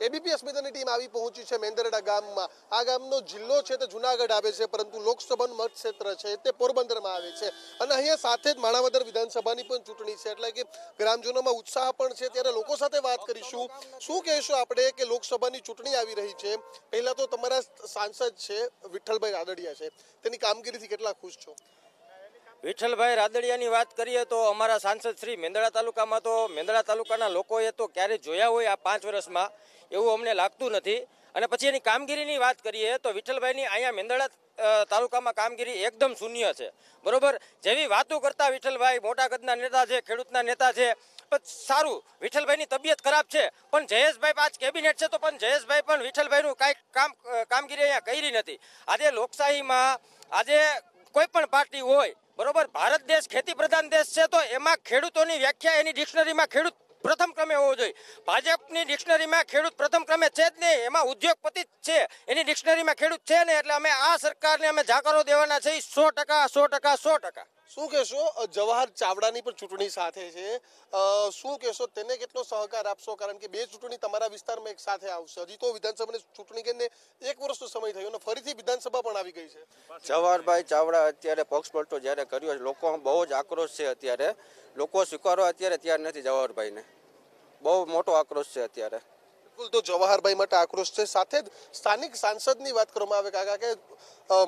ABP અસ્મિતાની team આવી પહોંચી છે મેંદરડા ગામમાં। આ ગામનો જિલ્લો છે તે જુનાગઢ આવે છે, પરંતુ લોકસભાનું મતક્ષેત્ર છે તે પોરબંદરમાં આવે છે અને અહીંયા સાથે જ માણાવદર વિધાનસભાની પણ ચૂંટણી છે, એટલે કે ગ્રામજનોમાં ઉત્સાહ પણ છે। ત્યારે લોકો સાથે વાત કરીશું। શું કહેશો આપણે કે લોકસભાની ચૂંટણી આવી રહી છે, પહેલા તો તમારા સાંસદ છે વિઠ્ઠલભાઈ રાદડિયા છે, તેની કામગીરીથી કેટલા ખુશ છો? વિઠ્ઠલભાઈ રાદડિયાની વાત કરીએ તો અમારા સાંસદ શ્રી મેંદરડા તાલુકામાં તો મેંદરડા તાલુકાના લોકોએ તો ક્યારેય જોયા હોય આ 5 વર્ષમાં એવું અમને લાગતું નથી। અને પછી એની કામગીરીની વાત કરીએ તો વિઠ્ઠલભાઈની અહીંયા મેંદરડા તાલુકામાં કામગીરી એકદમ શૂન્ય છે, બરોબર। જેવી વાતો કરતા વિઠ્ઠલભાઈ મોટા કદના નેતા છે, ખેડૂતના નેતા છે, સારું વિઠ્ઠલભાઈની તબિયત ખરાબ છે, પણ જયેશભાઈ 5 કેબિનેટ છે તો પણ જયેશભાઈ પણ વિઠ્ઠલભાઈનું કાંઈક કામગીરી અહીંયા કરી નથી। આજે લોકશાહીમાં આજે કોઈ પણ પાર્ટી હોય, બરોબર, ભારત દેશ ખેતી પ્રધાન દેશ છે તો એમાં ખેડૂતોની વ્યાખ્યા એની ડિક્શનરીમાં ખેડૂત પ્રથમ ક્રમે હોવો જોઈએ। ભાજપની ડિક્શનરીમાં ખેડૂત પ્રથમ ક્રમે છે જ નહીં, એમાં ઉદ્યોગપતિ જ છે, એની ડિક્શનરીમાં ખેડૂત છે ને, એટલે અમે આ સરકારને અમે જાકારો દેવાના છે 100%। શું કહેશો જવાહર ચાવડાની પણ ચૂંટણી સાથે છે, શું કહેશો તેને કેટલો સહકાર આપશો? કારણ કે 2 ચૂંટણી તમારા વિસ્તારમાં એક સાથે આવશે। હજી તો વિધાનસભાની ચૂંટણી કરીને 1 વર્ષનો સમય થયો અને ફરીથી વિધાનસભા પણ આવી ગઈ છે। જવાહરભાઈ ચાવડા અત્યારે પક્ષ પલટો જ્યારે કર્યો છે, લોકોમાં બહુ જ આક્રોશ છે। અત્યારે લોકો સ્વીકારવા અત્યારે તૈયાર નથી જવાહરભાઈને, બહુ મોટો આક્રોશ છે અત્યારે। બિલકુલ, તો જવાહરભાઈ માટે આક્રોશ છે। સાથે જ સ્થાનિક સાંસદની વાત કરવામાં આવે કાકા કે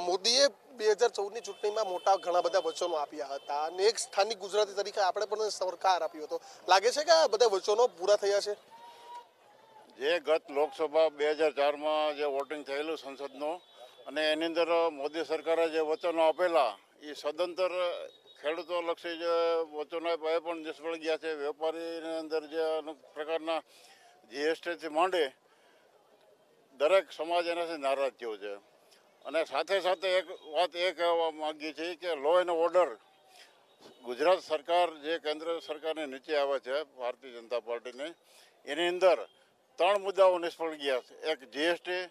મોદીએ 2014ની ચૂંટણીમાં ઘણા બધા વચનો આપ્યા હતા અને એક સ્થાનિક ગુજરાતી તરીકે આપણે પણ સરકાર આપ્યો હતો। લાગે છે કે આ બધા વચનો પૂરા થયા છે? જે ગત લોકસભા 2004માં જે વોટિંગ થયેલું સંસદનું અને એની અંદર મોદી સરકારે જે વચનો આપેલા એ સદંતર ખેડૂતો લક્ષી જે વચનો આપ્યા એ પણ નિષ્ફળ ગયા છે। વેપારીની અંદર જે અનેક પ્રકારના જીએસટીથી માંડી દરેક સમાજ એનાથી નારાજ થયો છે। અને સાથે સાથે એક વાત એ કહેવા માગીએ છીએ કે લો એન્ડ ઓર્ડર ગુજરાત સરકાર જે કેન્દ્ર સરકારની નીચે આવે છે ભારતીય જનતા પાર્ટીની, એની અંદર 3 મુદ્દાઓ નિષ્ફળ ગયા છે। એક જીએસટી,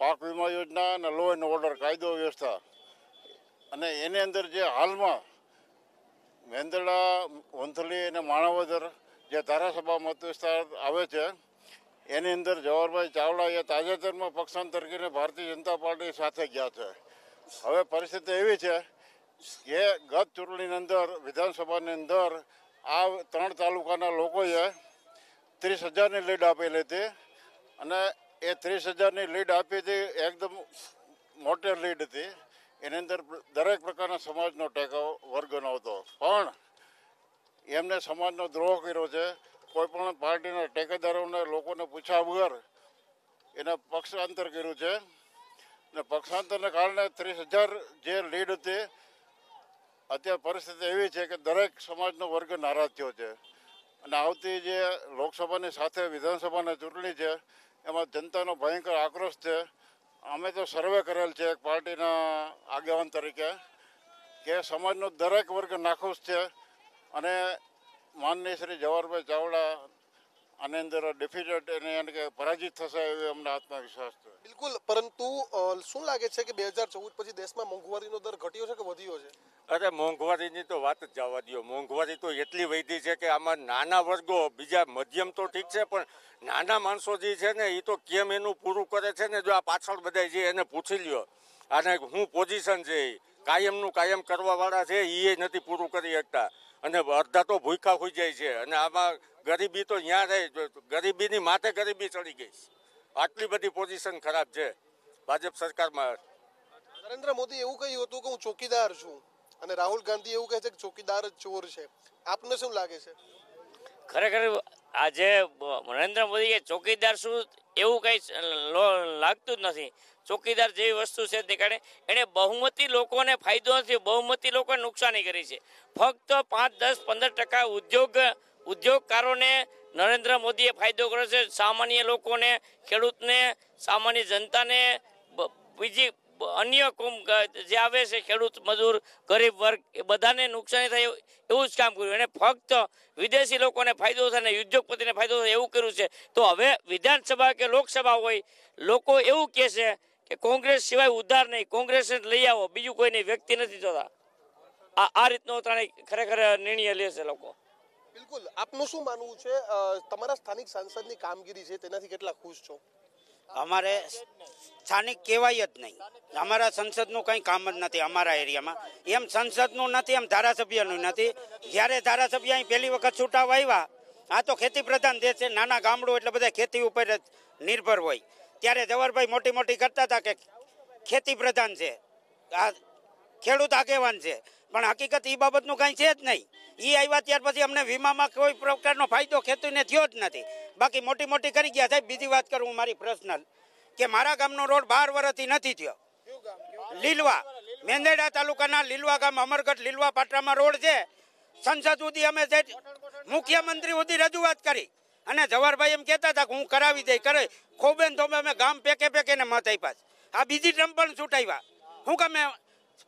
પાક વીમા યોજના અને લો એન્ડ ઓર્ડર કાયદો વ્યવસ્થા। અને એની અંદર જે હાલમાં મેંદરડા, વંથલી અને માણાવદર જે ધારાસભા મત વિસ્તાર આવે છે એની અંદર જવાહરભાઈ ચાવડા એ તાજેતરમાં પક્ષાંતર કરીને ભારતીય જનતા પાર્ટી સાથે ગયા છે। હવે પરિસ્થિતિ એવી છે કે ગત ચૂંટણીની અંદર વિધાનસભાની અંદર આ 3 તાલુકાના લોકોએ 30,000ની લીડ આપેલી હતી અને એ 30,000ની લીડ આપી હતી એકદમ મોટી લીડ હતી। એની અંદર દરેક પ્રકારના સમાજનો ટેકો વર્ગનો હતો, પણ એમને સમાજનો દ્રોહ કર્યો છે। કોઈ પણ પાર્ટીના ટેકેદારોને લોકોને પૂછ્યા વગર એને પક્ષાંતર કર્યું છે અને પક્ષાંતરને કારણે 30,000 જે લીડ હતી, અત્યારે પરિસ્થિતિ એવી છે કે દરેક સમાજનો વર્ગ નારાજ થયો છે। અને આવતી જે લોકસભાની સાથે વિધાનસભાની ચૂંટણી છે એમાં જનતાનો ભયંકર આક્રોશ છે। અમે તો સર્વે કરેલ છે એક પાર્ટીના આગેવાન તરીકે કે સમાજનો દરેક વર્ગ નાખુશ છે અને માનનીય શ્રી જવાહરભાઈ ચાવડા આની અંદર ડિફીટેડ એને કે પરાજિત થશે એવો અમને આત્મવિશ્વાસ છે। બિલકુલ, પરંતુ શું લાગે છે કે 2014 પછી દેશમાં મોંઘવારીનો દર ઘટ્યો છે કે વધ્યો છે? અરે મોંઘવારીની તો વાત જ જવા દો। મોંઘવારી તો એટલી વધી છે કે આમાં નાના વર્ગો, બીજા મધ્યમ તો ઠીક છે, પણ નાના માણસો જે છે ને એ તો કેમ એનું પૂરું કરે છે ને, જો આ પાછળ બધા જે એને પૂછી લ્યો અને શું પોઝિશન છે, કાયમનું કાયમ કરવાવાળા છે એ નથી પૂરું કરી શકતા અને અડધા તો ભૂખ્યા હોઈ જાય છે। અને આમાં ગરીબી તો ત્યાં રહે, ગરીબીની માથે ગરીબી ચડી ગઈ, આટલી બધી પોઝિશન ખરાબ છે ભાજપ સરકારમાં। નરેન્દ્ર મોદી એવું કહ્યું હતું કે હું ચોકીદાર છું અને રાહુલ ગાંધી એવું કહે છે કે ચોકીદાર જ ચોર છે। આપને શું લાગે છે? ખરેખર આજે નરેન્દ્ર મોદી ચોકીદાર શું એવું કંઈ લાગતું જ નથી। ચોકીદાર જેવી વસ્તુ છે તે કારણે એણે બહુમતી લોકોને ફાયદો નથી, બહુમતી લોકોને નુકસાની કરી છે। ફક્ત 5, 10, 15% ઉદ્યોગકારોને નરેન્દ્ર મોદીએ ફાયદો કર્યો છે। સામાન્ય લોકોને, ખેડૂતને, સામાન્ય જનતાને, બીજી અન્ય જે આવે છે ખેડૂત, મજૂર, ગરીબ વર્ગ એ બધાને નુકસાની થાય એવું જ કામ કર્યું। એને ફક્ત વિદેશી લોકોને ફાયદો થાય ને ઉદ્યોગપતિને ફાયદો થાય એવું કર્યું છે। તો હવે વિધાનસભા કે લોકસભા હોય, લોકો એવું કહે છે કે કોંગ્રેસ સિવાય ઉધાર નહીં, કોંગ્રેસ લઈ આવો, બીજું કોઈ નહીં, વ્યક્તિ નથી જોતા। આ રીતનો ખરેખર નિર્ણય લે છે લોકો। બિલકુલ, આપનું શું માનવું છે? તમારા સ્થાનિક સાંસદની કામગીરી છે તેનાથી કેટલા ખુશ છો? અમારે સ્થાનિક કહેવાય જ નહીં. અમારા સંસદનું કંઈ કામ જ નથી અમારા એરિયામાં. એમ સંસદનું નથી, એમ ધારાસભ્યનું નથી. જ્યારે ધારાસભ્ય અહીં પહેલી વખત છૂટાવા આવ્યા, આ તો ખેતી પ્રધાન દેશ છે, નાના ગામડું એટલે બધા ખેતી ઉપર જ નિર્ભર હોય. ત્યારે જવાહરભાઈ મોટી મોટી કરતા હતા કે ખેતી પ્રધાન છે, આ ખેડૂત આગેવાન છે, પણ હકીકત એ બાબતનું કાંઈ છે જ નહીં. એ આવ્યા ત્યાર પછી અમને વીમામાં કોઈ પ્રકારનો ફાયદો ખેડૂતને થયો જ નથી. બાકી મોટી મોટી કરી ગયા. સાહેબ બીજી વાત કરું મારી પર્સનલ, કે મારા ગામનો રોડ 12 વર્ષથી નથી થયો. લીલવા, મેંદરડા તાલુકાના લીલવા ગામ, અમરગઢ લીલવા પાટરામાં રોડ છે. સંસદ સુધી અમે મુખ્યમંત્રી સુધી રજૂઆત કરી અને જવાહરભાઈ એમ કહેતા હતા કે હું કરાવી દઈ કરે. ખોબેન થોબે અમે ગામ પેકે ને મત આપ્યા. આ બીજી ટર્મ પણ છૂટાવ્યા. હું કે અમે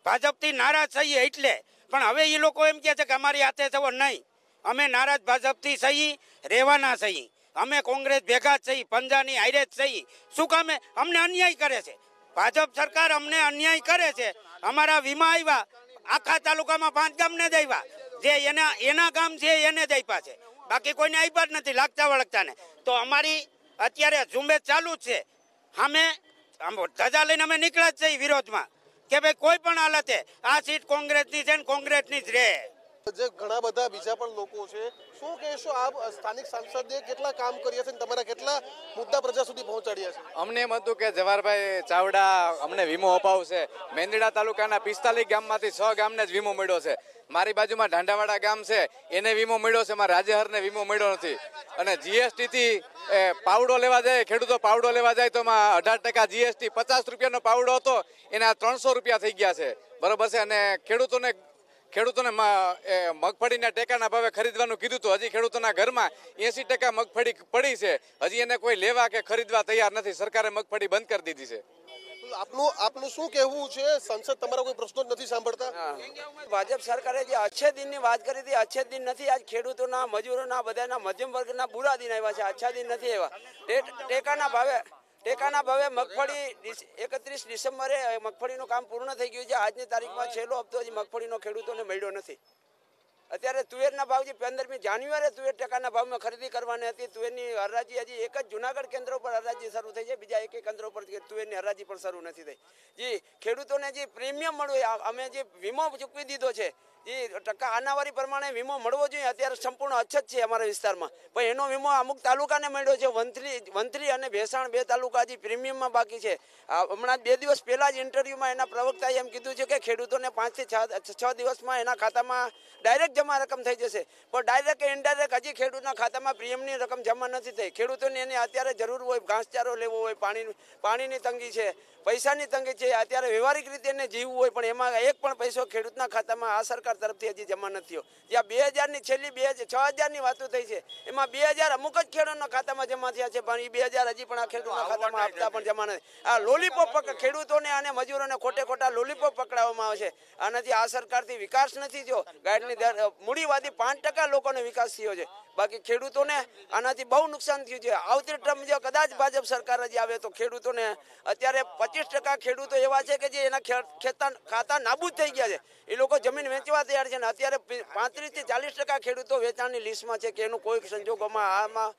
ભાજપથી નારાજ થઈએ એટલે, પણ હવે એ લોકો એમ કહે છે કે અમારી હાથે થવો નહીં. અમે નારાજ ભાજપથી સહી રહેવાના સહી. અમે કોંગ્રેસ ભેગા જ સહી, પંજાની હારે જ સહી. શું કામે અમને અન્યાય કરે છે ભાજપ સરકાર, અમને અન્યાય કરે છે. અમારા વીમા આવ્યા આખા તાલુકામાં 5 ગામને જ આવ્યા, જે એના ગામ છે એને જ આપ્યા છે, બાકી કોઈને આપ્યા જ નથી લાગતા વળગતા ને. તો અમારી અત્યારે ઝુંબેશ ચાલુ જ છે. અમે ધજા લઈને અમે નીકળ્યા જ છીએ વિરોધમાં કે ભાઈ કોઈ પણ હાલતે આ સીટ કોંગ્રેસની છે ને કોંગ્રેસની જ રહે. જે ઘણા બધા બીજા પણ લોકો છે, શું કહેશો? આપ સ્થાનિક સાંસદે કેટલા કામ કર્યા છે અને તમારા કેટલા મુદ્દા પ્રજા સુધી પહોંચાડ્યા છે? અમને એમ હતું કે જવાહરભાઈ ચાવડા અમને વીમો અપાવશે. મેંદરડા તાલુકાના 45 ગામમાંથી 6 ગામને જ વીમો મળ્યો છે. મારી બાજુમાં ઢાંડાવાડા ગામ છે એને વીમો મળ્યો છે, મારા રાજ્યહરને વીમો મળ્યો નથી. અને જીએસટી થી પાવડો લેવા જાય, ખેડૂતો પાવડો લેવા જાય તો એમાં 18% જીએસટી, 50 રૂપિયાનો પાવડો હતો એના 300 રૂપિયા થઈ ગયા છે. બરોબર છે. અને ખેડૂતોને મગફળીના ટેકાના ભાવે ખરીદવાનું કીધું હતું. હજી ખેડૂતોના ઘરમાં 80% મગફળી પડી છે, હજી એને કોઈ લેવા કે ખરીદવા તૈયાર નથી. સરકારે મગફળી બંધ કરી દીધી છે. આપનું શું કહેવું છે? સંસદ તમારા કોઈ પ્રશ્નો જ નથી સાંભળતા? ભાજપ સરકારે જે અચ્છે દિનની વાત કરી હતી, અચ્છે દિન નથી. આજ ખેડૂતોના, મજૂરોના, બધાના મધ્યમ વર્ગના બુરા દિન આવ્યા છે, અચ્છા દિન નથી આવ્યા. ટેકાના ભાવે મગફળી 31 ડિસેમ્બરે મગફળીનું કામ પૂર્ણ થઈ ગયું છે. આજની તારીખમાં છેલ્લો હપ્તો હજી મગફળીનો ખેડૂતોને મળ્યો નથી. અત્યારે તુવેરના ભાવ જે 15મી જાન્યુઆરી તુવેર ટેકાના ભાવમાં ખરીદી કરવાની હતી. તુવેરની હરાજી હજી એક જ જુનાગઢ કેન્દ્ર ઉપર હરાજી શરૂ થઈ છે, બીજા એક કેન્દ્ર ઉપર તુવેરની હરાજી પણ શરૂ નથી થઈ. જે ખેડૂતોને જે પ્રીમિયમ મળ્યું, અમે જે વીમો ચૂકવી દીધો છે, જે ટકા આનાવારી પ્રમાણે વીમો મળવો જોઈએ, અત્યારે સંપૂર્ણ અછત છે અમારા વિસ્તારમાં. પણ એનો વીમો અમુક તાલુકાને મળ્યો છે. વંથલી અને ભેસાણ 2 તાલુકા હજી પ્રીમિયમમાં બાકી છે. હમણાં 2 દિવસ પહેલા જ ઇન્ટરવ્યુમાં એના પ્રવક્તાએ એમ કીધું છે કે ખેડૂતોને 5 થી 6 દિવસમાં એના ખાતામાં ડાયરેક્ટ જમા રકમ થઈ જશે. પણ ડાયરેક્ટ કે ઇનડાયરેક્ટ હજી ખેડૂતના ખાતામાં પ્રીમિયમની રકમ જમા નથી થઈ. ખેડૂતોને એની અત્યારે જરૂર હોય, ઘાસચારો લેવો હોય, પાણીની તંગી છે, પૈસાની તંગી છે, અત્યારે વ્યવહારિક રીતે એને જીવવું હોય, પણ એમાં એક પણ પૈસો ખેડૂતના ખાતામાં આ સરકાર તરફથી હજી જમા નથી થયો. જ્યાં 2000ની છેલ્લી 6000ની વાતો થઈ છે, એમાં 2000 અમુક જ ખેડૂતોના ખાતામાં જમા થયા છે, પણ એ 2000 હજી પણ આ ખેડૂતના ખાતામાં આપતા પણ જમા નથી. આ લોલીપોપ ખેડૂતોને અને મજૂરોને ખોટા લોલીપોપ પકડાવવામાં આવે છે. આનાથી આ સરકારથી વિકાસ નથી થયો. ગાયની મૂડીવાદી 5% લોકોને વિકાસ થયો છે, બાકી ખેડૂતોને આનાથી બહુ નુકસાન થયું છે. આવતી ટર્મ જો કદાચ ભાજપ સરકાર હજી આવે તો ખેડૂતોને અત્યારે 25% ખેડૂતો એવા છે કે જે એના ખાતા નાબૂદ થઈ ગયા છે. એ લોકો જમીન વેચવા તૈયાર છે. ને અત્યારે 35 થી 40% ખેડૂતો વેચાણની લિસ્ટમાં છે કે એનું કોઈ સંજોગોમાં આમાં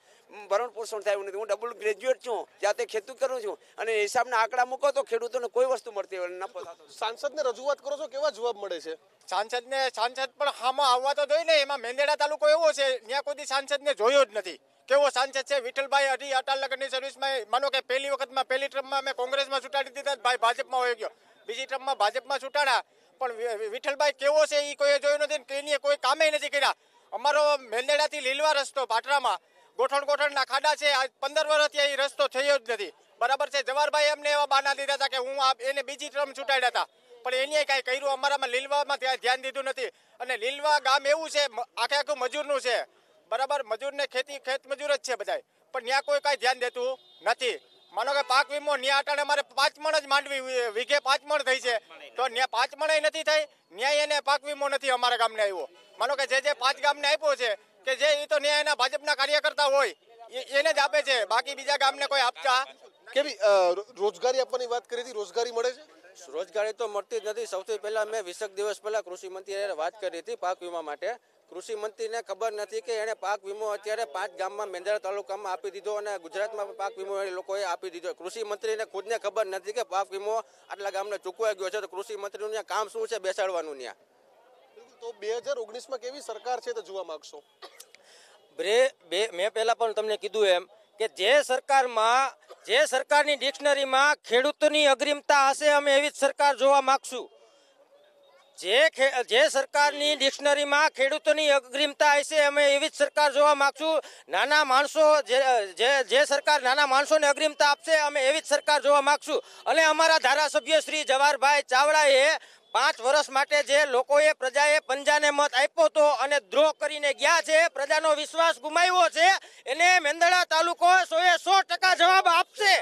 ભરણ પોષણ થયું નથી. હું ડબલ ગ્રેજ્યુએટ છું, જાતે ખેતી કરું છું, અને હિસાબના આંકડા મૂકો તો ખેડૂતોને કોઈ વસ્તુ મળતી હોય નફો થતો. સાંસદને રજૂઆત કરો છો, કેવા જવાબ મળે છે? સાંસદ પણ હામાં આવવા તો જોઈએ ને. એમાં મેંદરડા તાલુકો એવો છે, ત્યાં કોઈ સાંસદને જોયો જ નથી. કેવો સાંસદ છે વિઠ્ઠલભાઈ? હજી અટલ નગરની સર્વિસમાં માનો કે પહેલી ટ્રમમાં અમે કોંગ્રેસમાં ચૂંટાડી દીધા, ભાઈ ભાજપમાં હોઈ ગયો. બીજી ટ્રમમાં ભાજપમાં ચૂંટાડા, પણ વિઠ્ઠલભાઈ કેવો છે એ કોઈ જોયું નથી કે એની કોઈ કામે નથી કર્યા. અમારો મેંદરડાથી લીલવા રસ્તો પાટરામાં ગોઠણના ખાડા છે, આજ 15 વર્ષથી એ રસ્તો થયો જ નથી. બરાબર છે. જવાહરભાઈ એમને એવા બાના દીધા હતા કે હું એને બીજી ટ્રમ ચૂંટાડ્યા હતા, પણ એને કાંઈ કર્યું અમારામાં લીલવામાં ત્યાં ધ્યાન દીધું નથી. અને લીલવા ગામ એવું છે, આખું મજૂરનું છે. બરાબર, મજૂરને ખેત મજૂર જ છે બધા, પણ ત્યાં કોઈ કાંઈ ધ્યાન દેતું નથી. માનો કે પાક વીમો ન્યા અટાણે અમારે 5 મણ જ માંડવી વીઘે 5 મણ થઈ છે, તો ન્યા 5 મણ નથી થઈ. ન્યાય એને પાક વીમો નથી અમારા ગામને આવ્યો. માનો કે જે 5 ગામને આપ્યો છે કે જે એ તો ન્યાય એના ભાજપના કાર્યકર્તા હોય એને જ આપે છે, બાકી બીજા ગામને કોઈ આપતા. કેવી રોજગારી આપવાની વાત કરી હતી, રોજગારી મળે છે? રોજગારી તો મળતી જ નથી. સૌથી પહેલા મેં 20 દિવસ પહેલા કૃષિ મંત્રીએ વાત કરી હતી પાક વીમા માટે, કૃષિ મંત્રીને ખબર નથી કે એણે પાક વીમો અત્યારે 5 ગામમાં મેંદરડા તાલુકામાં આપી દીધો અને ગુજરાતમાં પણ પાક વીમો એ લોકોએ આપી દીધો. કૃષિ મંત્રીને ખુદને ખબર નથી કે પાક વીમો આટલા ગામને ચૂકવાઈ ગયો છે, તો કૃષિ મંત્રીનું ત્યાં કામ શું છે બેસાડવાનું ત્યાં? તો 2019માં કેવી સરકાર છે તે જોવા માંગશો? મેં પહેલા પણ તમને કીધું એમ કે જે સરકારની ડિક્શનરીમાં ખેડૂતોની અગ્રિમતા હશે અમે એવી જ સરકાર જોવા માંગશું. જે સરકારની ડિક્શનરીમાં ખેડૂતોની અગ્રિમતા હશે અમે એવી જ સરકાર જોવા માંગશું. નાના માણસો જે સરકાર નાના માણસોને અગ્રિમતા આપશે અમે એવી જ સરકાર જોવા માંગશું. અને અમારા ધારાસભ્ય શ્રી જવાહરભાઈ ચાવડાએ 5 વર્ષ માટે જે લોકોએ પ્રજાએ પંજાને મત આપ્યો હતો અને દ્રોહ કરીને ગયા છે, પ્રજાનો વિશ્વાસ ગુમાવ્યો છે, એને મેંદરડા તાલુકો 100% જવાબ આપશે.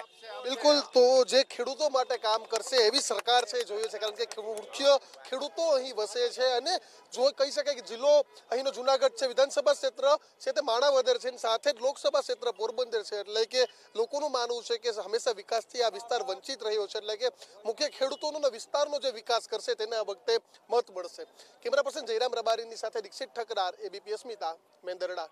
બિલકુલ. તો જે ખેડૂતો માટે કામ કરશે એવી સરકાર છે જોઈએ છે, કારણ કે મુખ્ય ખેડૂતો અહીં વસે છે અને જો કહી શકાય કે જિલ્લો અહીંનો જુનાગઢ છે, વિધાનસભા ક્ષેત્ર છે તે માણાવદર છે, સાથે જ લોકસભા ક્ષેત્ર પોરબંદર છે. એટલે કે લોકોનું માનવું છે કે હંમેશા વિકાસથી આ વિસ્તાર વંચિત રહ્યો છે, એટલે કે મુખ્ય ખેડૂતોનો વિસ્તારનો જે વિકાસ કરશે તેને આ વખતે મત મળશે. કેમેરા પર્સન જયરામ રબારીની સાથે દીક્ષિત ઠકરાર, એબીપી અસ્મિતા, મેંદરડા.